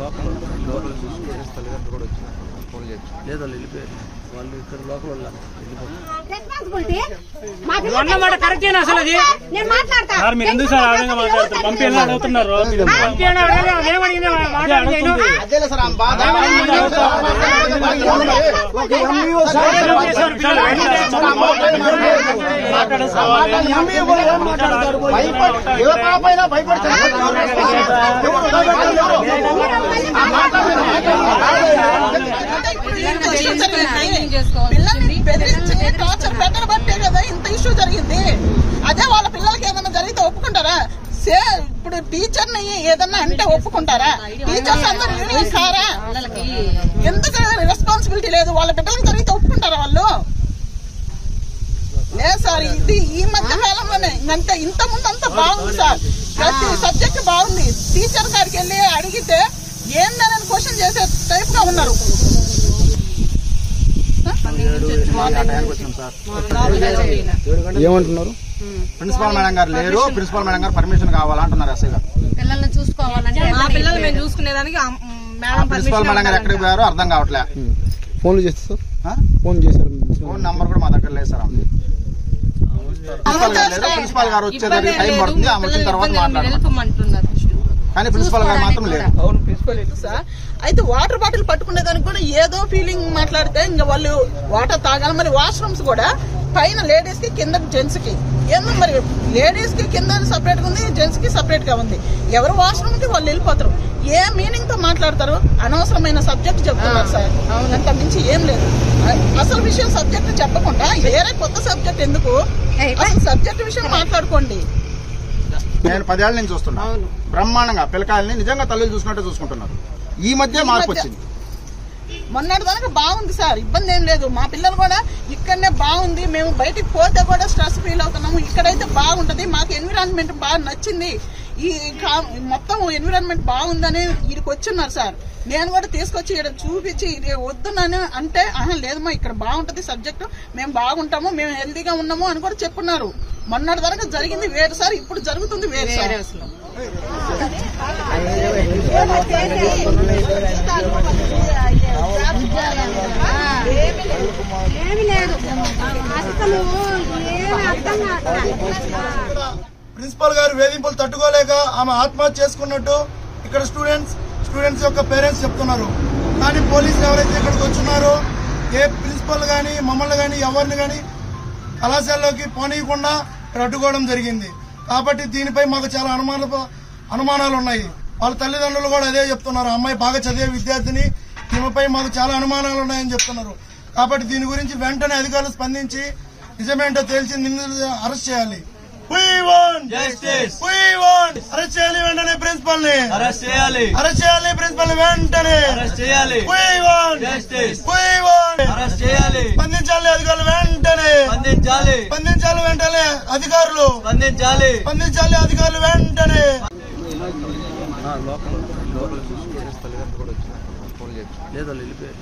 Local students తల్లిదండ్రులు కూడా వచ్చినారు, ఫోన్ చేయొచ్చు. లేదా వాళ్ళు వెళ్ళిపోయారు, వాళ్ళు ఇక్కడ లోకల్ వాళ్ళు అన్నమాట కరెక్టేనా అసలు అది? సార్ మీరు ఎందుకు సార్ ఆ విధంగా మాట్లాడుతున్నారు? పంపిణీ అడుగుతున్నారు, పిల్లల్ని బెదిరించి టార్చర్ పెట్టబట్టే కదా ఇంత ఇష్యూ జరిగింది. అదే వాళ్ళ పిల్లలకి ఏదైనా జరిగితే ఒప్పుకుంటారా? ఇప్పుడు టీచర్ ని ఏదన్నా అంటే ఒప్పుకుంటారా? టీచర్స్ అందరూ యూనియన్ కారా? ఎందుకు రెస్పాన్సిబిలిటీ లేదు? వాళ్ళ బిడ్డలకు జరిగితే ఒప్పుకుంటారా వాళ్ళు? లేదు సార్, ఇది ఈ మధ్య కాలంలోనే అంతే. ఇంత ముందు అంతా బాగుంది సార్, ప్రతి సబ్జెక్ట్ బాగుంది. టీచర్ గారికి వెళ్ళి అడిగితే ఏందని క్వశ్చన్ చేసే టైప్ గా ఉన్నారు. ఏమంటున్నారు? ప్రిన్సిపాల్ మేడం గారు లేరు, ప్రిన్సిపాల్ మేడం గారు పర్మిషన్ కావాలంటున్నారు. ఎస్ఐ గారు పిల్లల్ని చూసుకోవాలంటే మా పిల్లలు మేము చూసుకునేదానికి ప్రిన్సిపాల్ మేడం గారు ఎక్కడికి పోయారో అర్థం కావట్లే. ఫోన్లు చేస్తే సార్ ఫోన్ చేశారు, ఫోన్ నంబర్ కూడా మా దగ్గర లేదు సార్. ప్రిన్సిపాల్ గారు వచ్చేదానికి టైం పడుతుంది, ఆమె వచ్చిన తర్వాత మాట్లాడమంటున్నారు, కానీ ప్రిన్సిపాల్ గారు మాత్రం లేదు. అవును, ప్రిన్సిపల్ లేదు సార్. అయితే వాటర్ బాటిల్ పట్టుకునేదానికి కూడా ఏదో ఫీలింగ్ మాట్లాడితే ఇంకా వాళ్ళు వాటర్ తాగాలి. మరి వాష్రూమ్స్ కూడా పైన లేడీస్ కి కింద జెంట్స్ కి ఏందో, మరి లేడీస్ కి కింద సపరేట్ గా ఉంది, జెంట్స్ కి సపరేట్ గా ఉంది. ఎవరు వాష్రూమ్ కి వాళ్ళు వెళ్ళిపోతారు. ఏ మీనింగ్ తో మాట్లాడతారు? అనవసరమైన సబ్జెక్ట్ చెప్తున్నారు సార్, అంత మించి ఏం లేదు. అసలు విషయం సబ్జెక్ట్ చెప్పకుండా వేరే కొత్త సబ్జెక్ట్ ఎందుకు? అసలు సబ్జెక్ట్ విషయం మాట్లాడుకోండి. నేను 10 ఏళ్ల నుంచి చూస్తున్నా, బ్రహ్మాండంగా పిల్లకాయల్ని నిజంగా తల్లులు చూసినట్టు చూసుకుంటున్నారు. ఈ మధ్య మార్పు వచ్చింది. మొన్నటి దానికి బాగుంది సార్, ఇబ్బంది ఏం లేదు. మా పిల్లలు కూడా ఇక్కడనే బాగుంది. మేము బయటికి పోతే కూడా స్ట్రెస్ ఫీల్ అవుతున్నాము. ఇక్కడైతే బాగుంటది, మాకు ఎన్విరాన్మెంట్ బాగా నచ్చింది. ఈ మొత్తం ఎన్విరాన్మెంట్ బాగుందని వీడికి వచ్చిన్నారు సార్. నేను కూడా తీసుకొచ్చి ఇక్కడ చూపించి ఇది వద్దునని అంటే లేదమ్మా ఇక్కడ బాగుంటది సబ్జెక్టు, మేము బాగుంటాము, మేము హెల్దీగా ఉన్నాము అని కూడా చెప్పున్నారు. మొన్నటి వరకు జరిగింది వేరు సార్, ఇప్పుడు జరుగుతుంది వేరు సార్. ప్రిన్సిపల్ గారు వేధింపులు తట్టుకోలేక ఆమె ఆత్మహత్య చేసుకున్నట్టు ఇక్కడ స్టూడెంట్స్ యొక్క పేరెంట్స్ చెప్తున్నారు. కానీ పోలీసులు ఎవరైతే ఇక్కడికి వచ్చున్నారో ఏ ప్రిన్సిపల్ గాని మమ్మల్ని గాని ఎవరిని గాని కళాశాలలోకి పోనీయకుండా అడ్డుకోవడం జరిగింది. కాబట్టి దీనిపై మాకు చాలా అనుమానాలు ఉన్నాయి. వాళ్ళ తల్లిదండ్రులు కూడా అదే చెప్తున్నారు. అమ్మాయి బాగా చదివే విద్యార్థిని, ఈమెపై మాకు చాలా అనుమానాలు ఉన్నాయని చెప్తున్నారు. కాబట్టి దీని గురించి వెంటనే అధికారులు స్పందించి నిజమేంటో తేల్చి నిందితులను అరెస్ట్ చేయాలి. అరెస్ట్ చేయాలి వెంటనే ప్రిన్సిపల్ ని, అరెస్ట్ చేయాలి ప్రిన్సిపల్ ని వెంటనే, స్పందించాలి అధికారులు వెంటనే, స్పందించాలి వెంటనే అధికారులు, స్పందించాలి అధికారులు వెంటనే. లోకల్ స్టూడెంట్స్ తల్లిదండ్రులు కూడా వచ్చినారు, ఫోన్ చేయొచ్చు. లేదా వాళ్ళు వెళ్ళిపోయారు.